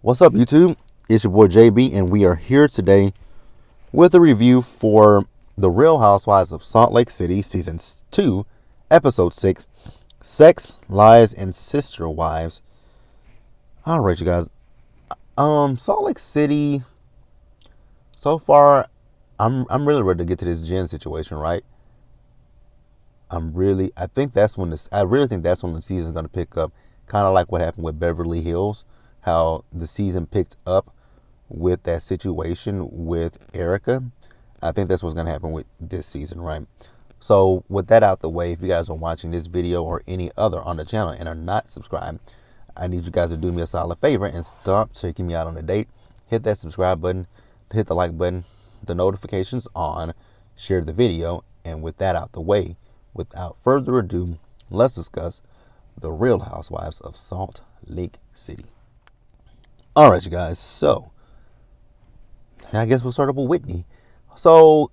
What's up, YouTube? It's your boy JB, and we are here today with a review for The Real Housewives of Salt Lake City, Season 2, Episode 6, Sex, Lies, and Sister Wives. Alright, you guys. Salt Lake City, so far, I'm really ready to get to this Jen situation, right? I really think that's when the season's going to pick up. Kind of like what happened with Beverly Hills, how the season picked up with that situation with Erica. I think that's what's going to happen with this season, right? So with that out the way, if you guys are watching this video or any other on the channel and are not subscribed, I need you guys to do me a solid favor and stop taking me out on a date. Hit that subscribe button, hit the like button, the notifications on, share the video, and with that out the way, without further ado, let's discuss The Real Housewives of Salt Lake City. All right, you guys. So I guess we'll start up with Whitney. So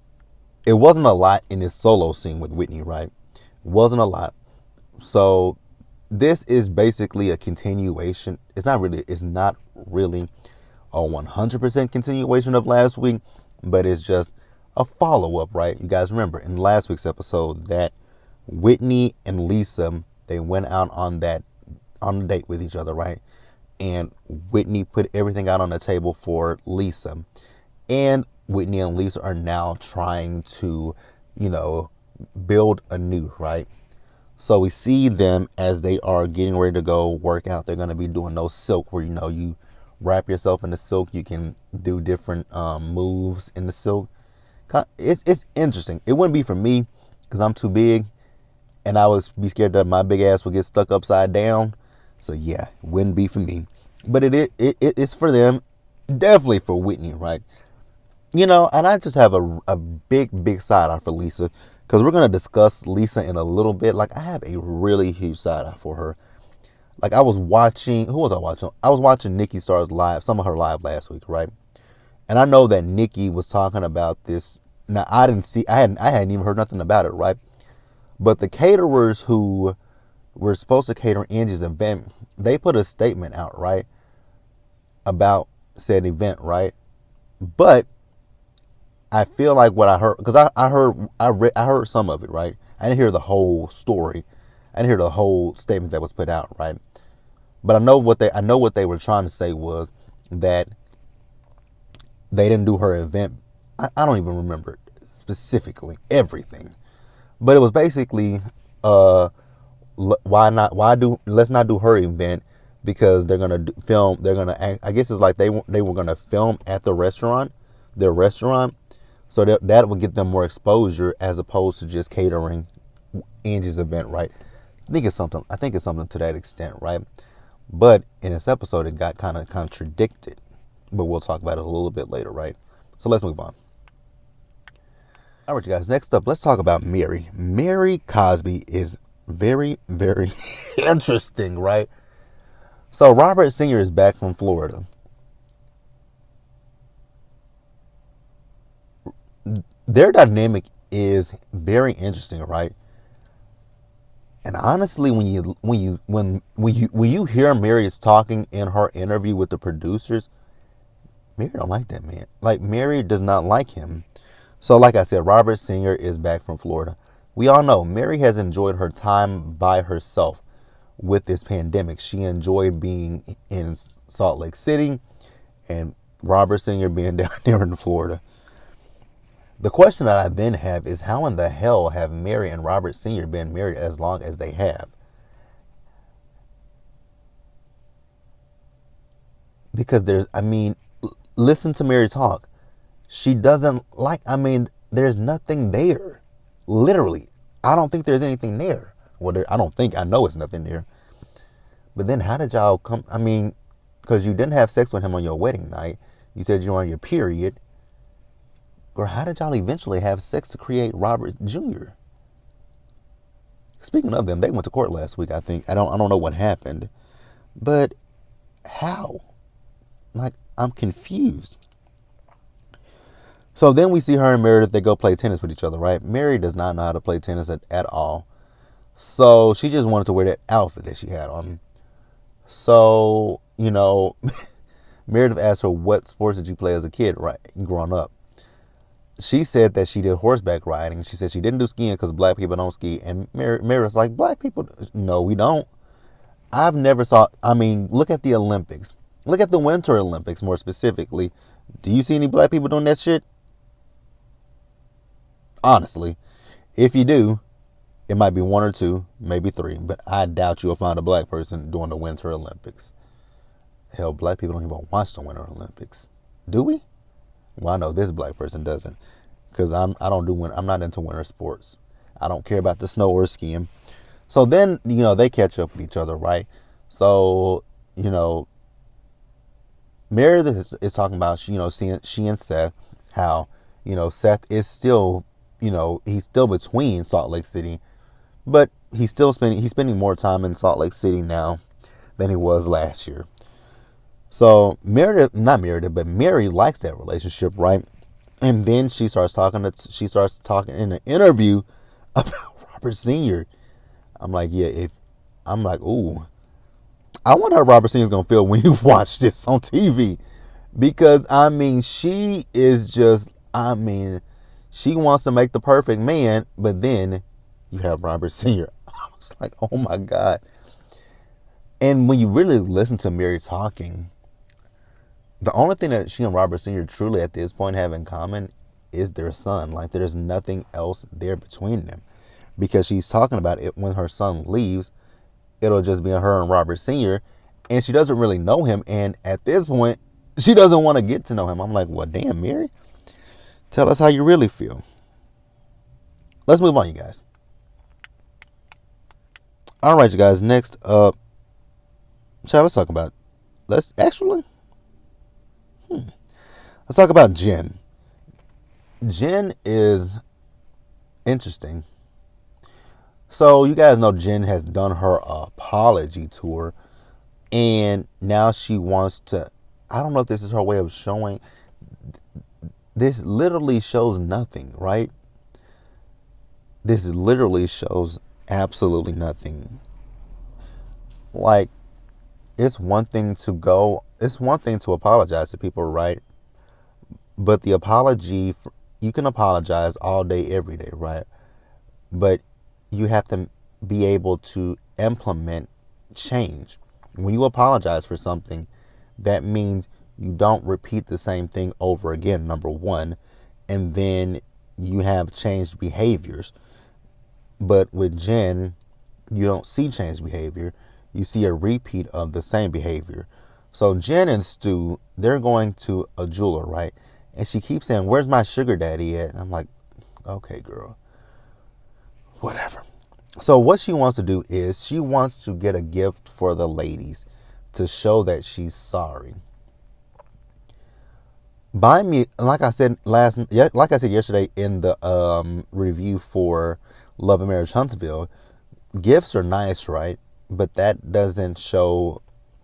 it wasn't a lot in this solo scene with Whitney, right? It wasn't a lot. So this is basically a continuation. It's not really a 100% continuation of last week, but it's just a follow-up, right? You guys remember in last week's episode that Whitney and Lisa, they went out on a date with each other, right? And Whitney put everything out on the table for Lisa. And Whitney and Lisa are now trying to, build anew, right? So we see them as they are getting ready to go work out. They're going to be doing those silk where, you wrap yourself in the silk. You can do different moves in the silk. It's interesting. It wouldn't be for me because I'm too big. And I would be scared that my big ass would get stuck upside down. So yeah, it wouldn't be for me. But it's for them. Definitely for Whitney, right? And I just have a big side eye for Lisa. Because we're going to discuss Lisa in a little bit. Like, I have a really huge side eye for her. Like, who was I watching? I was watching Nikki Star's live, some of her live last week, right? And I know that Nikki was talking about this. Now, I hadn't even heard nothing about it, right? But the caterers who were supposed to cater Angie's event, they put a statement out, right? About said event, right? But I feel like what I heard, because I heard some of it, right? I didn't hear the whole story. I didn't hear the whole statement that was put out, right? But I know what they were trying to say was that they didn't do her event. I don't even remember specifically everything, but it was basically let's not do her event because they're gonna film. I guess it's like they were gonna film at their restaurant. So that would get them more exposure as opposed to just catering Angie's event, right? I think it's something to that extent, right? But in this episode, it got kind of contradicted. But we'll talk about it a little bit later, right? So let's move on. All right, you guys. Next up, let's talk about Mary. Mary Cosby is very, very interesting, right? So Robert Sr. is back from Florida. Their dynamic is very interesting, right? And honestly, when you hear Mary's talking in her interview with the producers, Mary don't like that man. Like, Mary does not like him. So like I said, Robert Sr. is back from Florida. We all know Mary has enjoyed her time by herself with this pandemic. She enjoyed being in Salt Lake City and Robert Sr. being down there in Florida. The question that I then have is, how in the hell have Mary and Robert Sr. been married as long as they have? Because listen to Mary talk. She doesn't there's nothing there. Literally. I don't think there's anything there. I know it's nothing there. But then how did y'all come? Because you didn't have sex with him on your wedding night. You said you were on your period. Or how did y'all eventually have sex to create Robert Jr.? Speaking of them, they went to court last week, I think. I don't know what happened. But how? Like, I'm confused. So then we see her and Meredith, they go play tennis with each other, right? Mary does not know how to play tennis at all. So she just wanted to wear that outfit that she had on. So, Meredith asked her, what sports did you play as a kid, right, growing up? She said that she did horseback riding. She said she didn't do skiing because black people don't ski. And Meredith's like, black people, no, we don't. I've never saw, I mean, look at the Olympics. Look at the Winter Olympics more specifically. Do you see any black people doing that shit? Honestly. If you do, it might be one or two, maybe three, but I doubt you'll find a black person doing the Winter Olympics. Hell, black people don't even watch the Winter Olympics. Do we? Well, I know this black person doesn't, because I'm not into winter sports. I don't care about the snow or skiing. So then, they catch up with each other, right? So, Meredith is talking about, seeing she and Seth, how, Seth is still, he's still between Salt Lake City, but he's spending more time in Salt Lake City now than he was last year. So Mary likes that relationship, right? And then she starts talking in an interview about Robert Sr. I'm like, ooh, I wonder how Robert Sr. is gonna feel when you watch this on TV, because she is just, she wants to make the perfect man, but then you have Robert Sr. I was like, oh my God. And when you really listen to Mary talking, the only thing that she and Robert Sr. truly at this point have in common is their son. Like, there's nothing else there between them. Because she's talking about it when her son leaves, it'll just be her and Robert Sr. And she doesn't really know him. And at this point, she doesn't want to get to know him. I'm like, well, damn, Mary. Tell us how you really feel. Let's move on, you guys. All right, you guys. Next up, let's talk about. Let's talk about Jen. Jen is interesting. So you guys know Jen has done her apology tour, and now she wants to. I don't know if this is her way of showing. This literally shows nothing, right? This literally shows absolutely nothing. Like, it's one thing to apologize to people, right? But the apology, you can apologize all day, every day, right? But you have to be able to implement change. When you apologize for something, that means you don't repeat the same thing over again, number one. And then you have changed behaviors. But with Jen, you don't see changed behavior. You see a repeat of the same behavior. So Jen and Stu, they're going to a jeweler, right? And she keeps saying, where's my sugar daddy at? And I'm like, okay, girl. Whatever. So what she wants to do is she wants to get a gift for the ladies to show that she's sorry. Buy me, like I said yesterday in the review for Love and Marriage Huntsville, gifts are nice, right? But that doesn't show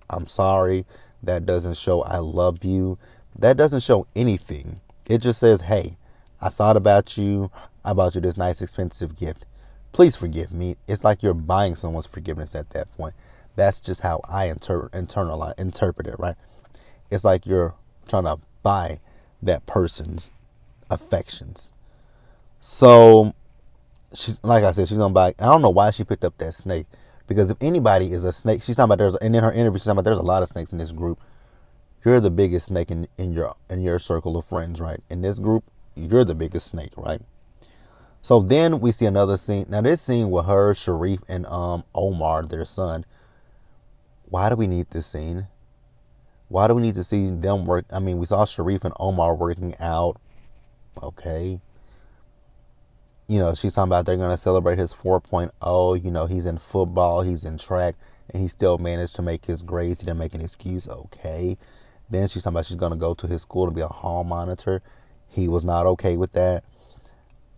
I'm sorry. That doesn't show I love you. That doesn't show anything. It just says, hey, I thought about you. I bought you this nice expensive gift. Please forgive me. It's like you're buying someone's forgiveness at that point. That's just how I interpret it, right? It's like you're trying to buy that person's affections. So, she's, like I said, she's going to buy. I don't know why she picked up that snake. Because if anybody is a snake, she's talking about and in her interview, she's talking about there's a lot of snakes in this group. You're the biggest snake in your circle of friends, right? In this group, you're the biggest snake, right? So then we see another scene. Now this scene with her, Sharif, and Omar, their son. Why do we need this scene? Why do we need to see them work? I mean, we saw Sharif and Omar working out. Okay. She's talking about they're going to celebrate his 4.0. He's in football, he's in track, and he still managed to make his grades. He didn't make an excuse. Okay. Then she's talking about she's going to go to his school to be a hall monitor. He was not okay with that.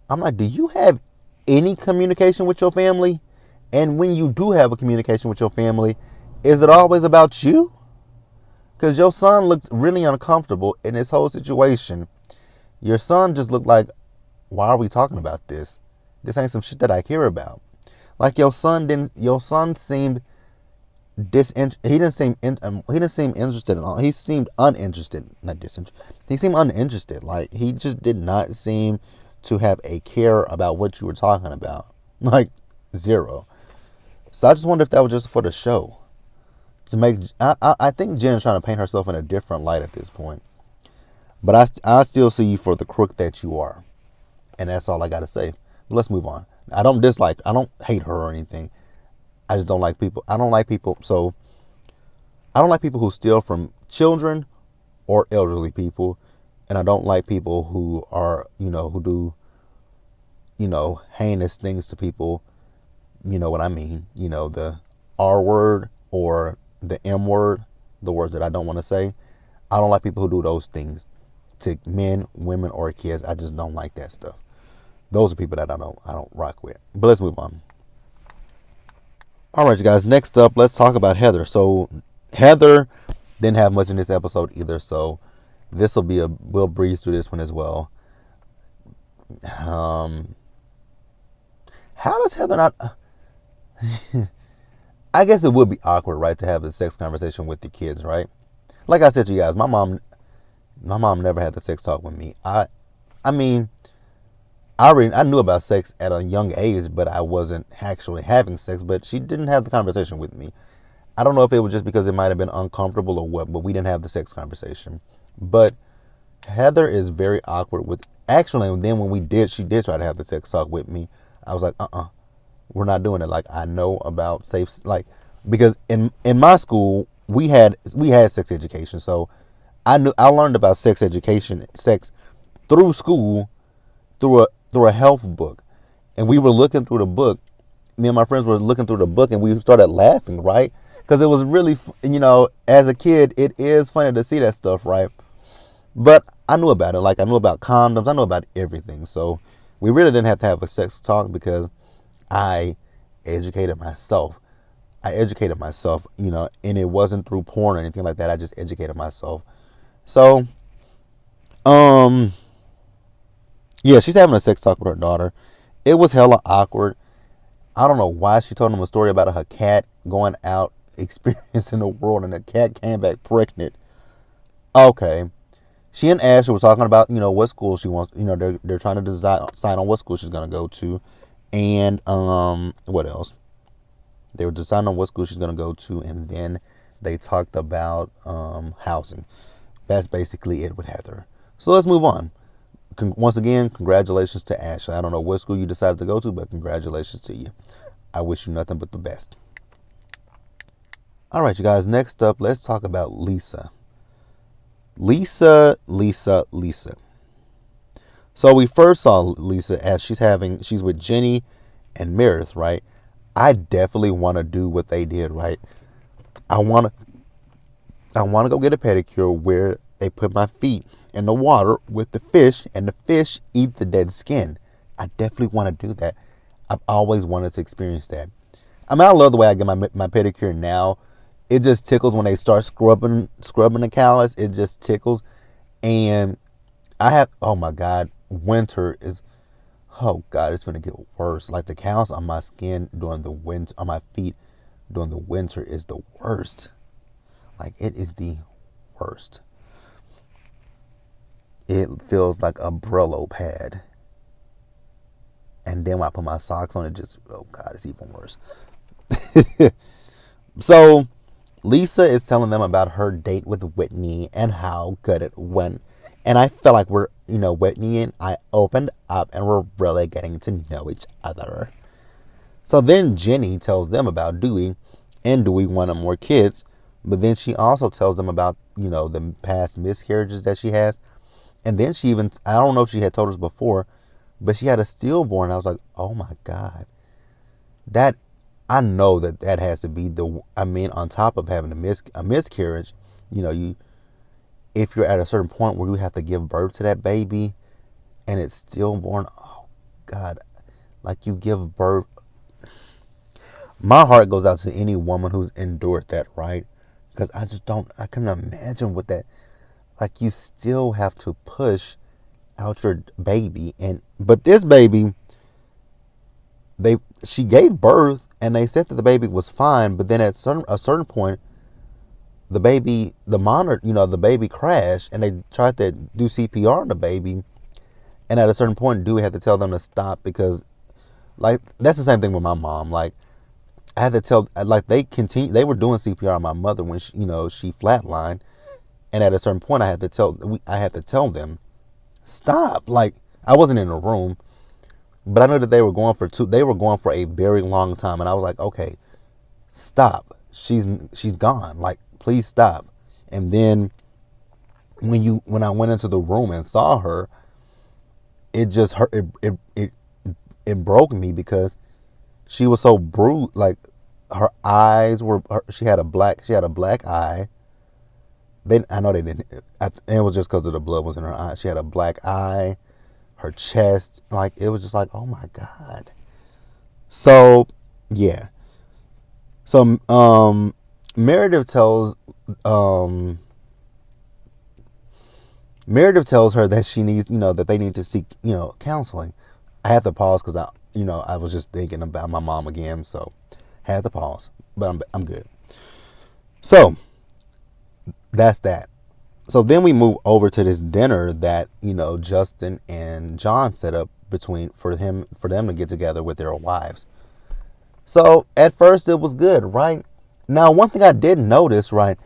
I'm like, do you have any communication with your family? And when you do have a communication with your family, is it always about you? Because your son looks really uncomfortable in this whole situation. Your son just looked like, why are we talking about this? This ain't some shit that I care about. Like your son seemed he didn't seem interested at all. He seemed uninterested, not disinterested. He seemed uninterested. Like he just did not seem to have a care about what you were talking about. Like zero. So I just wonder if that was just for the show to make. I think Jen's trying to paint herself in a different light at this point. But I still see you for the crook that you are, and that's all I got to say. But let's move on. I don't hate her or anything. I just don't like people. I don't like people. So I don't like people who steal from children or elderly people, and I don't like people who are, who do, heinous things to people. You know what I mean? The R word or the M word, the words that I don't want to say. I don't like people who do those things to men, women, or kids. I just don't like that stuff. Those are people that I don't rock with. But let's move on. All right, you guys. Next up, let's talk about Heather. So Heather didn't have much in this episode either. So this will be we'll breeze through this one as well. How does Heather not? I guess it would be awkward, right, to have a sex conversation with the kids, right? Like I said to you guys, my mom never had the sex talk with me. I mean, I knew about sex at a young age, but I wasn't actually having sex. But she didn't have the conversation with me. I don't know if it was just because it might have been uncomfortable or what, but we didn't have the sex conversation. But Heather is very awkward with. Actually, and then when she did try to have the sex talk with me. I was like, we're not doing it. Like I know about safe, because in my school we had sex education, so I learned about sex education, sex through school, through a health book, and we were looking through the book. Me and my friends were looking through the book, and we started laughing, right? Because it was really, as a kid, it is funny to see that stuff, right? But I knew about it. Like I knew about condoms. I knew about everything. So we really didn't have to have a sex talk because I educated myself. And it wasn't through porn or anything like that. I just educated myself. So, yeah, she's having a sex talk with her daughter. It was hella awkward. I don't know why she told him a story about her cat going out experiencing the world and the cat came back pregnant. Okay. She and Ashley were talking about, what school she wants. They're trying to decide on what school she's going to go to. And what else? They were deciding on what school she's going to go to. And then they talked about housing. That's basically it with Heather. So let's move on. Once again, congratulations to Ashley. I don't know what school you decided to go to, but congratulations to you. I wish you nothing but the best. All right, you guys. Next up, let's talk about Lisa. Lisa. So we first saw Lisa as she's with Jenny and Meredith, right? I definitely want to do what they did, right? I want to go get a pedicure where they put my feet in the water with the fish and the fish eat the dead skin. I definitely want to do that. I've always wanted to experience that. I mean, I love the way I get my pedicure now. It just tickles when they start scrubbing the callus. It just tickles. And oh my God, winter is, oh God, it's going to get worse. Like the callus on my skin during the winter, on my feet during the winter is the worst. Like it is the worst. It feels like a Brillo pad. And then when I put my socks on, oh God, it's even worse. So Lisa is telling them about her date with Whitney and how good it went. And I felt like Whitney and I opened up and we're really getting to know each other. So then Jenny tells them about Dewey and Dewey wanted more kids. But then she also tells them about, the past miscarriages that she has. And then I don't know if she had told us before, but she had a stillborn. I was like, oh my God. I know that has to be on top of having a miscarriage, if you're at a certain point where you have to give birth to that baby and it's stillborn, oh God, like you give birth. My heart goes out to any woman who's endured that, right? Because I couldn't imagine what that, like you still have to push out your baby. But this baby, she gave birth And they said that the baby was fine, but then at a certain point, the monitor, the baby crashed, and they tried to do CPR on the baby. And at a certain point, Dewey had to tell them to stop because, like, that's the same thing with my mom. Like, I had to tell, like, they were doing CPR on my mother when she flatlined, and at a certain point, I had to tell them, stop. Like, I wasn't in the room, but I knew that they were going for a very long time, and I was like, okay, stop. She's gone. Like, please stop. And then when I went into the room and saw her, it just hurt. It broke me because she was so bruised. Like, her eyes were. She had a black eye. I know they didn't. It was just because of the blood was in her eye. She had a black eye. Her chest, like, it was just like, oh my God. So yeah. So Meredith tells her that she needs, that they need to seek, counseling. I had to pause because I was just thinking about my mom again, so I had to pause. But I'm good. So that's that. So then we move over to this dinner that, Justin and John set up for them to get together with their wives. So at first it was good, right? Now, one thing I did notice, right?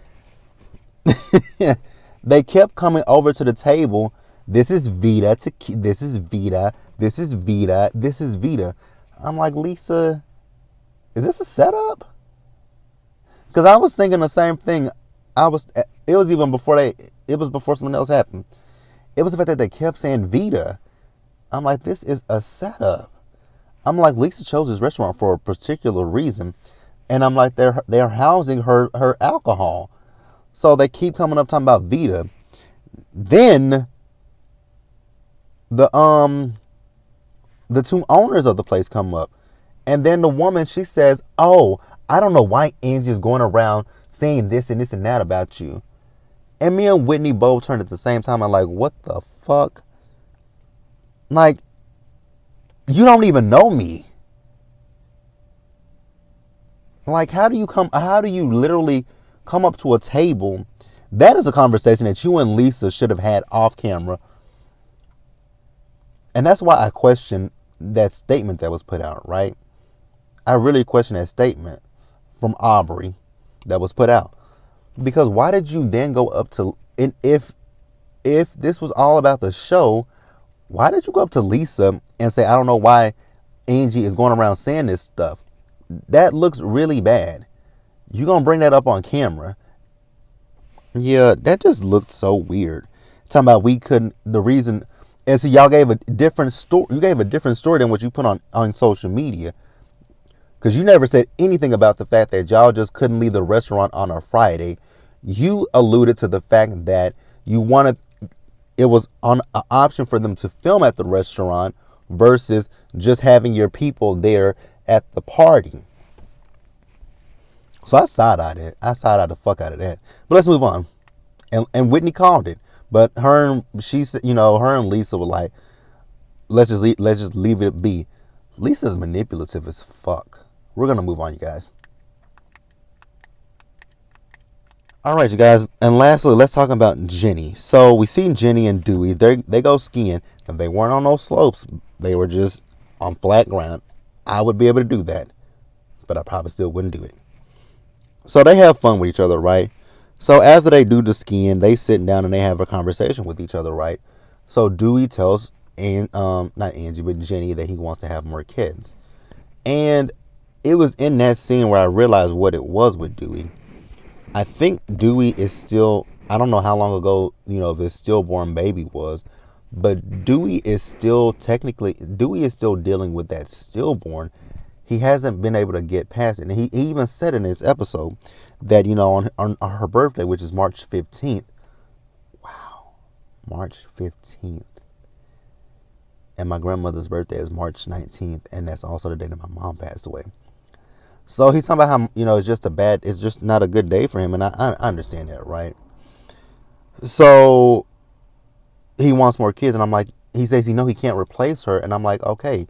They kept coming over to the table. This is Vita. This is Vita. This is Vita. This is Vita. I'm like, Lisa, is this a setup? Because I was thinking the same thing. It was before something else happened. It was the fact that they kept saying Vita. I'm like, this is a setup. I'm like, Lisa chose this restaurant for a particular reason. And I'm like, they're housing her alcohol. So they keep coming up talking about Vita. Then the two owners of the place come up. And then the woman, she says, oh, I don't know why Angie is going around saying this and this and that about you. And me and Whitney both turned at the same time. I'm like, what the fuck? Like, you don't even know me. Like, how do you literally come up to a table? That is a conversation that you and Lisa should have had off camera. And that's why I question that statement that was put out, right? I really question that statement from Aubrey that was put out. Because why did you then go up to, and if this was all about the show, why did you go up to Lisa and say, I don't know why Angie is going around saying this stuff? That looks really bad. You gonna bring that up on camera? Yeah, that just looked so weird. Talking about we couldn't, the reason, and so y'all gave a different story. You gave a different story than what you put on social media. Because you never said anything about the fact that y'all just couldn't leave the restaurant on a Friday. You alluded to the fact that it was an option for them to film at the restaurant versus just having your people there at the party. So I side-eyed it. I side-eyed the fuck out of that. But let's move on. And Whitney called it. But her and Lisa were like, let's just leave it be. Lisa's manipulative as fuck. We're going to move on, you guys. All right, you guys. And lastly, let's talk about Jenny. So we seen Jenny and Dewey. They go skiing. And they weren't on those slopes. They were just on flat ground. I would be able to do that. But I probably still wouldn't do it. So they have fun with each other, right? So after they do the skiing, they sit down and they have a conversation with each other, right? So Dewey tells, not Angie, but Jenny, that he wants to have more kids. And it was in that scene where I realized what it was with Dewey. I think Dewey is still, I don't know how long ago, this stillborn baby was, but Dewey is still dealing with that stillborn. He hasn't been able to get past it. And he even said in this episode that, on her birthday, which is March 15th. Wow. March 15th. And my grandmother's birthday is March 19th. And that's also the day that my mom passed away. So he's talking about how, it's just not a good day for him. And I understand that, right? So he wants more kids. And I'm like, he says, he can't replace her. And I'm like, okay,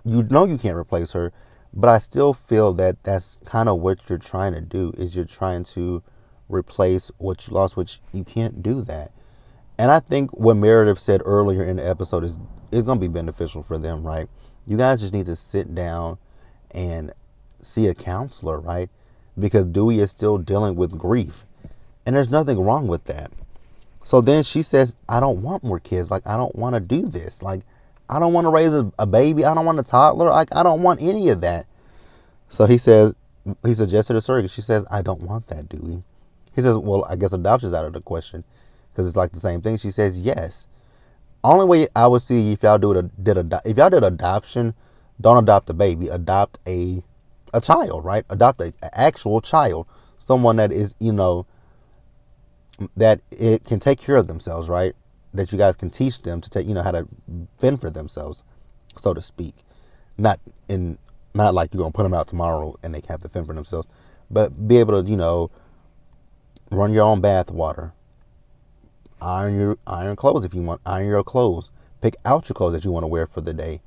you can't replace her. But I still feel that that's kind of what you're trying to do, is you're trying to replace what you lost, which you can't do that. And I think what Meredith said earlier in the episode is going to be beneficial for them, right? You guys just need to sit down and see a counselor, right? Because Dewey is still dealing with grief. And there's nothing wrong with that. So then she says, I don't want more kids. Like, I don't want to do this. Like, I don't want to raise a baby. I don't want a toddler. Like, I don't want any of that. So he suggested a surrogate. She says, I don't want that, Dewey. He says, well, I guess adoption's out of the question because it's like the same thing. She says, yes. Only way I would see if y'all if y'all did adoption, don't adopt a baby. Adopt a child, right? Adopt an actual child. Someone that is, that it can take care of themselves, right? That you guys can teach them to take, how to fend for themselves, so to speak. Not like you're gonna put them out tomorrow and they have to fend for themselves, but be able to, run your own bath water, iron clothes if you want, iron your clothes, pick out your clothes that you want to wear for the day.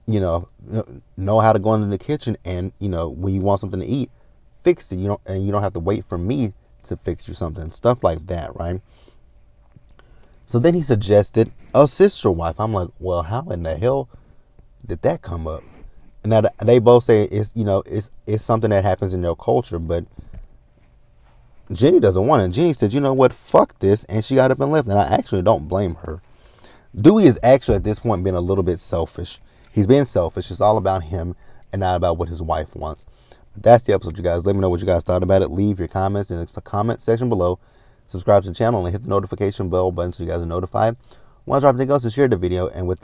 Know how to go into the kitchen and when you want something to eat, fix it. You don't have to wait for me to fix you something, stuff like that, right? So then he suggested a sister wife. I'm like, well, how in the hell did that come up? And now they both say it's something that happens in their culture, but Jenny doesn't want it. Jenny said, you know what, fuck this, and she got up and left. And I actually don't blame her. Dewey is actually at this point being a little bit selfish. He's being selfish. It's all about him and not about what his wife wants. But that's the episode, you guys. Let me know what you guys thought about it. Leave your comments in the comment section below. Subscribe to the channel and hit the notification bell button so you guys are notified. Want to drop anything else and share the video. And like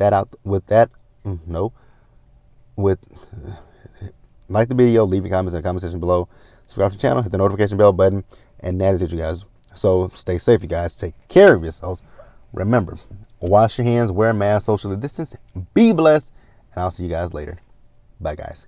the video, leave your comments in the comment section below. Subscribe to the channel, hit the notification bell button, and that is it, you guys. So stay safe, you guys. Take care of yourselves. Remember, wash your hands, wear a mask, socially distance, be blessed, and I'll see you guys later. Bye, guys.